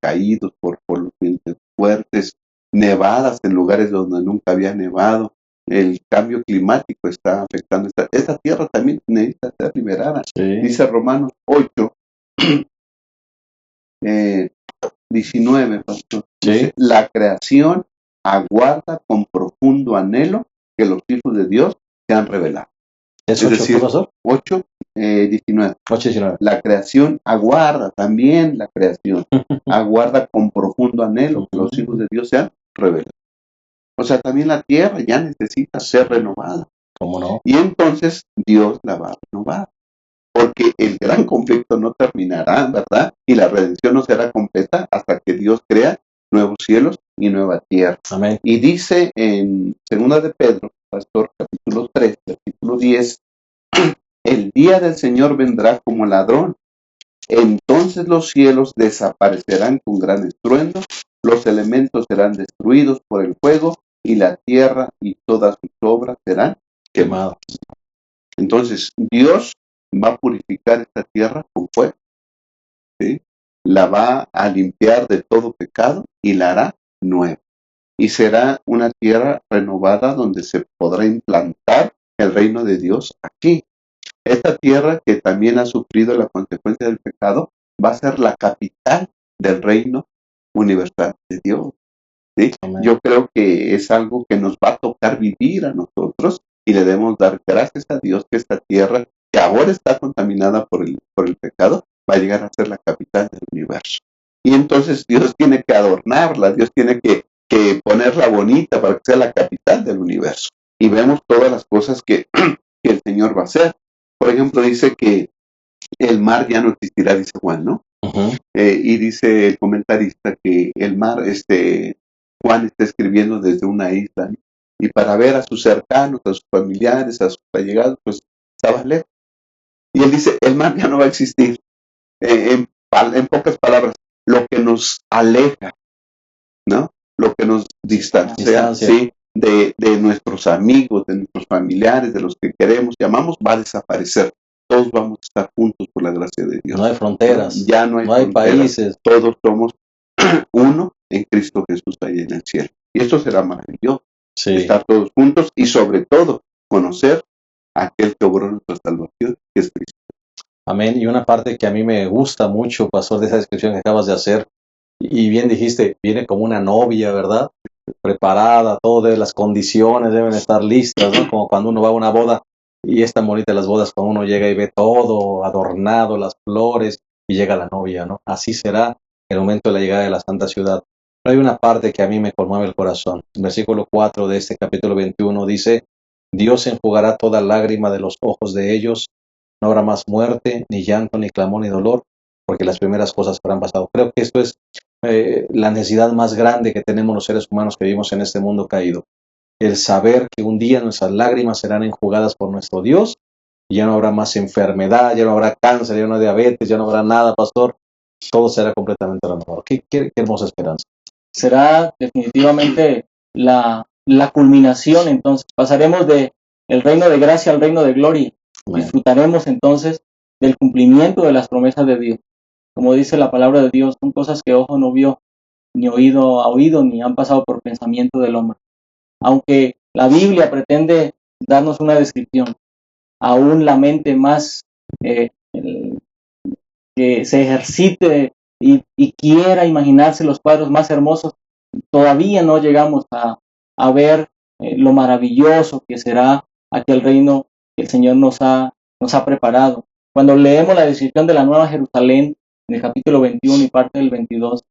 caídos por los vientos fuertes, nevadas en lugares donde nunca había nevado, el cambio climático está afectando. Esta tierra también necesita ser liberada. Sí. Dice Romanos 8, 19, pastor. Sí. Dice, la creación aguarda con profundo anhelo que los hijos de Dios sean revelados. ¿Es Es 8, decir, profesor? 8, 19. 8:19. La creación aguarda, también la creación aguarda con profundo anhelo que los hijos de Dios sean revelados. O sea, también la tierra ya necesita ser renovada. ¿Cómo no? Y entonces Dios la va a renovar. Porque el gran conflicto no terminará, ¿verdad? Y la redención no será completa hasta que Dios crea nuevos cielos y nueva tierra. Amén. Y dice en 2 de Pedro, pastor, capítulo 3, versículo 10, el día del Señor vendrá como ladrón. Entonces los cielos desaparecerán con gran estruendo, los elementos serán destruidos por el fuego, y la tierra y todas sus obras serán quemadas. Quemado. Entonces, Dios va a purificar esta tierra con fuego, ¿sí? La va a limpiar de todo pecado y la hará nueva. Y será una tierra renovada donde se podrá implantar el reino de Dios aquí. Esta tierra, que también ha sufrido la consecuencia del pecado, va a ser la capital del reino universal de Dios, ¿sí? Amén. Yo creo que es algo que nos va a tocar vivir a nosotros, y le debemos dar gracias a Dios que esta tierra, que ahora está contaminada por el pecado, va a llegar a ser la capital del universo. Y entonces Dios tiene que adornarla, Dios tiene que ponerla bonita para que sea la capital del universo. Y vemos todas las cosas que el Señor va a hacer. Por ejemplo, dice que el mar ya no existirá, dice Juan, ¿no? Ujú. Y dice el comentarista que el mar, Juan está escribiendo desde una isla, ¿no? Y para ver a sus cercanos, a sus familiares, a sus allegados, pues estaba lejos. Y él dice, el mar ya no va a existir. En pocas palabras, lo que nos aleja, ¿no? Lo que nos distancia, ¿sí? De nuestros amigos, de nuestros familiares, de los que queremos y amamos, va a desaparecer. Todos vamos a estar juntos por la gracia de Dios. No hay fronteras. Ya no hay fronteras. países. Todos somos uno en Cristo Jesús ahí en el cielo. Y esto será maravilloso. Sí. Estar todos juntos y sobre todo conocer a aquel que obró nuestra salvación, que es Cristo. Amén. Y una parte que a mí me gusta mucho, pastor, de esa descripción que acabas de hacer, y bien dijiste, viene como una novia, ¿verdad? Preparada, todas las condiciones deben estar listas, ¿no? Como cuando uno va a una boda, y es tan bonita las bodas cuando uno llega y ve todo adornado, las flores, y llega la novia, ¿no? Así será el momento de la llegada de la santa ciudad. Pero hay una parte que a mí me conmueve el corazón. El versículo 4 de este capítulo 21 dice, Dios enjugará toda lágrima de los ojos de ellos, no habrá más muerte, ni llanto, ni clamor, ni dolor, porque las primeras cosas habrán pasado. Creo que esto es la necesidad más grande que tenemos los seres humanos que vivimos en este mundo caído. El saber que un día nuestras lágrimas serán enjugadas por nuestro Dios, y ya no habrá más enfermedad, ya no habrá cáncer, ya no habrá diabetes, ya no habrá nada, pastor. Todo será completamente renovado. Qué hermosa esperanza. Será definitivamente la culminación. Entonces pasaremos de el reino de gracia al reino de gloria. Amén. Disfrutaremos entonces del cumplimiento de las promesas de Dios. Como dice la palabra de Dios, son cosas que ojo no vio, ni oído ha oído, ni han pasado por pensamiento del hombre. Aunque la Biblia pretende darnos una descripción, aún la mente más que se ejercite y quiera imaginarse los cuadros más hermosos, todavía no llegamos a ver lo maravilloso que será aquel reino que el Señor nos ha preparado. Cuando leemos la descripción de la Nueva Jerusalén, en el capítulo 21 y parte del 22,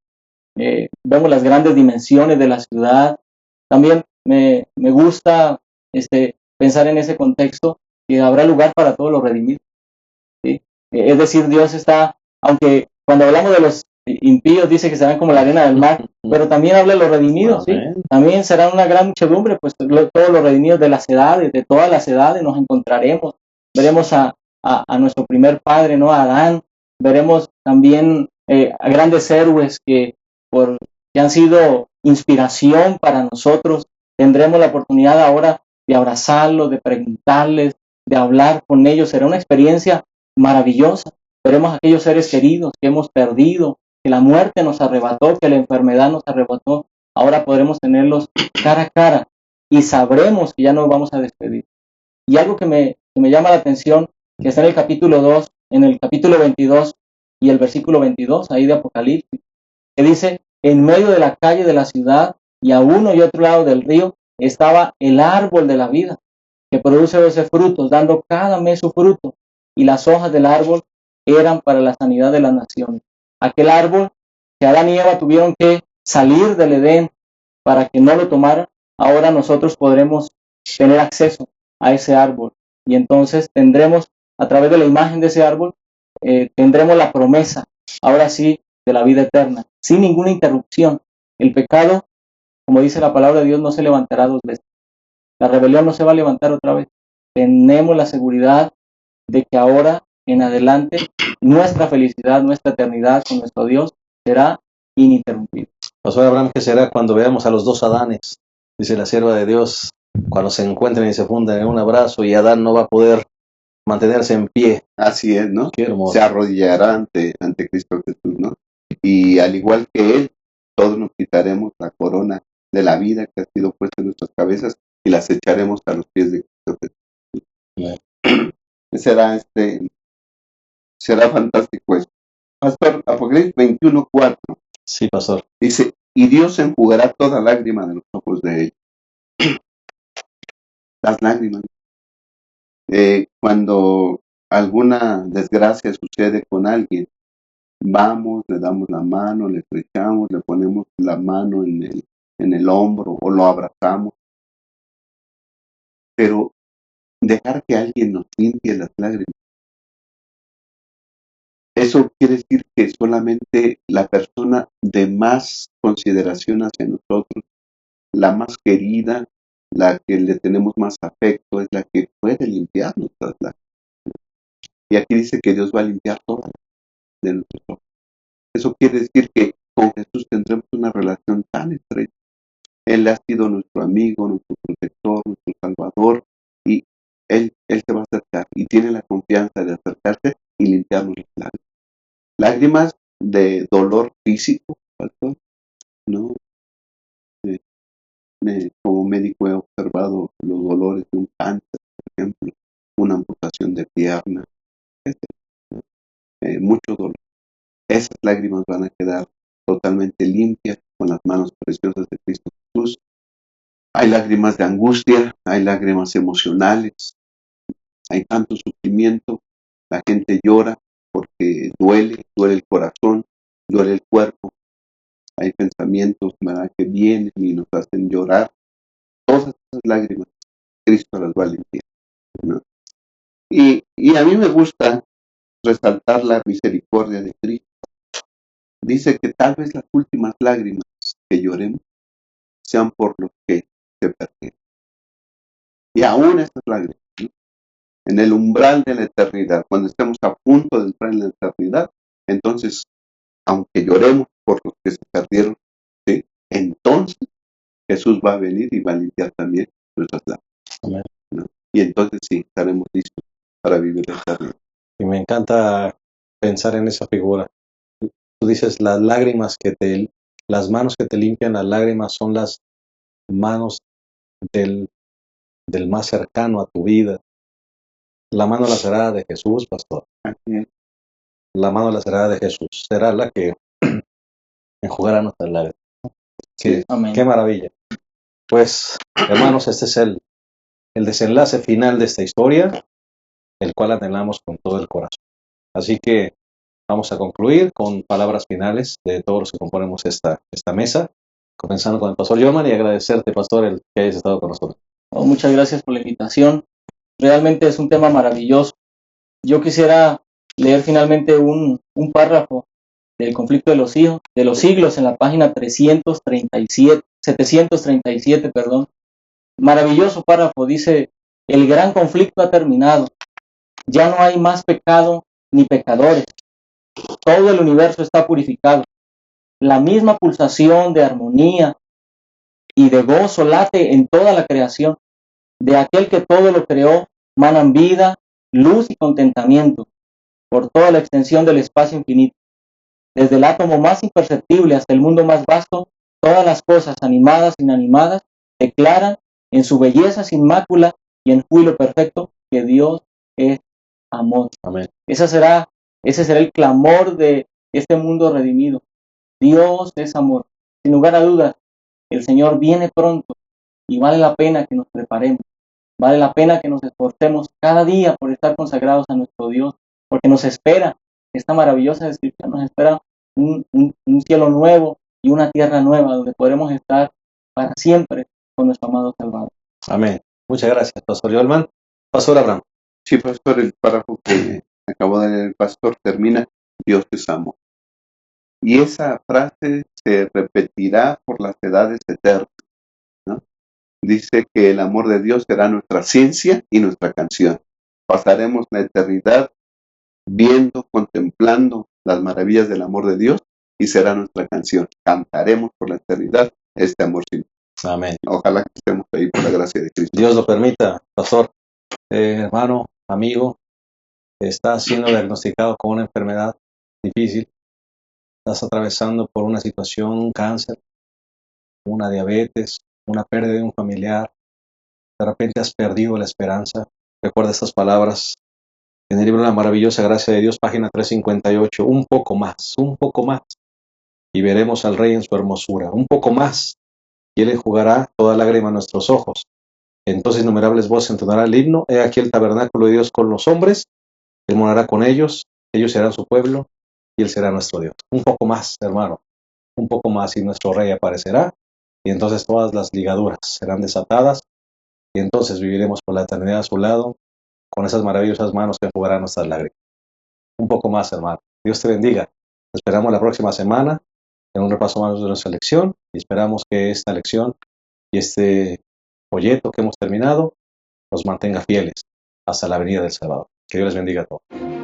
vemos las grandes dimensiones de la ciudad. También me gusta pensar en ese contexto que habrá lugar para todos los redimidos, ¿sí? Es decir, Dios está, aunque cuando hablamos de los impíos dice que serán como la arena del mar, pero también habla de los redimidos, ¿sí? También será una gran muchedumbre, pues todos los redimidos de las edades, de todas las edades nos encontraremos. Veremos a nuestro primer padre, ¿no? A Adán. Veremos también a grandes héroes que han sido inspiración para nosotros. Tendremos la oportunidad ahora de abrazarlos, de preguntarles, de hablar con ellos. Será una experiencia maravillosa. Veremos a aquellos seres queridos que hemos perdido, que la muerte nos arrebató, que la enfermedad nos arrebató. Ahora podremos tenerlos cara a cara. y sabremos que ya nos vamos a despedir. Y algo que me llama la atención, que está en el capítulo 2, en el capítulo 22 y el versículo 22, ahí de Apocalipsis, que dice, en medio de la calle de la ciudad y a uno y otro lado del río estaba el árbol de la vida, que produce 12 frutos, dando cada mes su fruto, y las hojas del árbol eran para la sanidad de las naciones. Aquel árbol que Adán y Eva tuvieron que salir del Edén para que no lo tomaran, ahora nosotros podremos tener acceso a ese árbol, y entonces tendremos, a través de la imagen de ese árbol, tendremos la promesa, ahora sí, de la vida eterna, sin ninguna interrupción. El pecado, como dice la palabra de Dios, no se levantará dos veces. La rebelión no se va a levantar otra vez. Tenemos la seguridad de que ahora en adelante nuestra felicidad, nuestra eternidad con nuestro Dios será ininterrumpida. Pastor Abraham, ¿qué será cuando veamos a los dos Adanes? Dice la sierva de Dios, cuando se encuentren y se funden en un abrazo y Adán no va a poder mantenerse en pie. Así es, ¿no? Qué hermoso. Se arrodillará ante Cristo Jesús, ¿no? Y al igual que Él, todos nos quitaremos la corona de la vida que ha sido puesta en nuestras cabezas y las echaremos a los pies de Cristo Jesús. Será fantástico eso. Pastor, Apocalipsis 21:4 Sí, pastor. dice, y Dios enjugará toda lágrima de los ojos de ellos. Las lágrimas. Cuando alguna desgracia sucede con alguien, vamos, le damos la mano, le estrechamos, le ponemos la mano en el hombro o lo abrazamos. Pero dejar que alguien nos limpie las lágrimas, eso quiere decir que solamente la persona de más consideración hacia nosotros, la más querida, la que le tenemos más afecto, es la que puede limpiar nuestras lágrimas. Y aquí dice que Dios va a limpiar todas de nuestros ojos. Eso quiere decir que con Jesús tendremos una relación tan estrecha. Él ha sido nuestro amigo, nuestro protector, nuestro salvador, y Él se va a acercar y tiene la confianza de acercarse y limpiarnos las lágrimas. Lágrimas de dolor físico, pastor, ¿no? Como médico he observado los dolores de un cáncer, por ejemplo, una amputación de pierna, mucho dolor. Esas lágrimas van a quedar totalmente limpias con las manos preciosas de Cristo Jesús. Hay lágrimas de angustia, hay lágrimas emocionales, hay tanto sufrimiento, la gente llora porque duele el corazón, duele el cuerpo. Hay pensamientos, ¿verdad?, que vienen y nos hacen llorar. Todas esas lágrimas, Cristo las va a limpiar, ¿no? Y a mí me gusta resaltar la misericordia de Cristo. Dice que tal vez las últimas lágrimas que lloremos sean por los que se perdieron. Y aún esas lágrimas, ¿no?, en el umbral de la eternidad, cuando estemos a punto de entrar en la eternidad, entonces, aunque lloremos por los que se perdieron, ¿sí?, entonces Jesús va a venir y va a limpiar también nuestras lágrimas, ¿no? Y entonces sí, estaremos listos para vivir la eternidad. Y me encanta pensar en esa figura. Tú dices las lágrimas las manos que te limpian las lágrimas son las manos del más cercano a tu vida. La mano lacerada de Jesús, pastor. La mano lacerada de Jesús será la que enjugará nuestras lágrimas. Sí, Amén. qué maravilla. Pues, hermanos, este es el desenlace final de esta historia, el cual anhelamos con todo el corazón. Así que vamos a concluir con palabras finales de todos los que componemos esta mesa, comenzando con el pastor Jorman, y agradecerte, pastor, el que hayas estado con nosotros. Muchas gracias por la invitación. Realmente es un tema maravilloso. Yo quisiera leer finalmente un párrafo del conflicto de los siglos en la página 737, perdón. Maravilloso párrafo, dice: el gran conflicto ha terminado. Ya no hay más pecado ni pecadores. Todo el universo está purificado. La misma pulsación de armonía y de gozo late en toda la creación. De aquel que todo lo creó manan vida, luz y contentamiento por toda la extensión del espacio infinito. Desde el átomo más imperceptible hasta el mundo más vasto, todas las cosas animadas e inanimadas declaran en su belleza sin mácula y en júbilo perfecto, que Dios es amor. Amén. Ese será el clamor de este mundo redimido. Dios es amor. Sin lugar a dudas, el Señor viene pronto y vale la pena que nos preparemos. Vale la pena que nos esforcemos cada día por estar consagrados a nuestro Dios, porque nos espera esta maravillosa descripción, nos espera un cielo nuevo y una tierra nueva donde podremos estar para siempre con nuestro amado Salvador. Amén. Muchas gracias, Pastor Yolman. Pastor Abraham. Sí, pastor, el párrafo que acabó de leer el pastor termina, Dios es amor. Y esa frase se repetirá por las edades eternas, ¿no? Dice que el amor de Dios será nuestra ciencia y nuestra canción. Pasaremos la eternidad viendo, contemplando las maravillas del amor de Dios y será nuestra canción. Cantaremos por la eternidad este amor sin fin. Amén. Ojalá que estemos ahí por la gracia de Cristo. Dios lo permita, Pastor. Hermano, amigo, estás siendo diagnosticado con una enfermedad difícil. Estás atravesando por una situación, un cáncer, una diabetes, una pérdida de un familiar. De repente has perdido la esperanza. Recuerda estas palabras en el libro La maravillosa gracia de Dios, página 358. Un poco más, y veremos al Rey en su hermosura. Un poco más, y Él enjugará toda lágrima a nuestros ojos. Entonces innumerables voces entonarán el himno. He aquí el tabernáculo de Dios con los hombres. Él morará con ellos serán su pueblo, y Él será nuestro Dios. Un poco más, hermano, un poco más, y nuestro Rey aparecerá, y entonces todas las ligaduras serán desatadas, y entonces viviremos por la eternidad a su lado, con esas maravillosas manos que enjugarán nuestras lágrimas. Un poco más, hermano. Dios te bendiga. Te esperamos la próxima semana en un repaso más de nuestra lección, y esperamos que esta lección y este folleto que hemos terminado nos mantenga fieles hasta la venida del Salvador. Que Dios les bendiga a todos.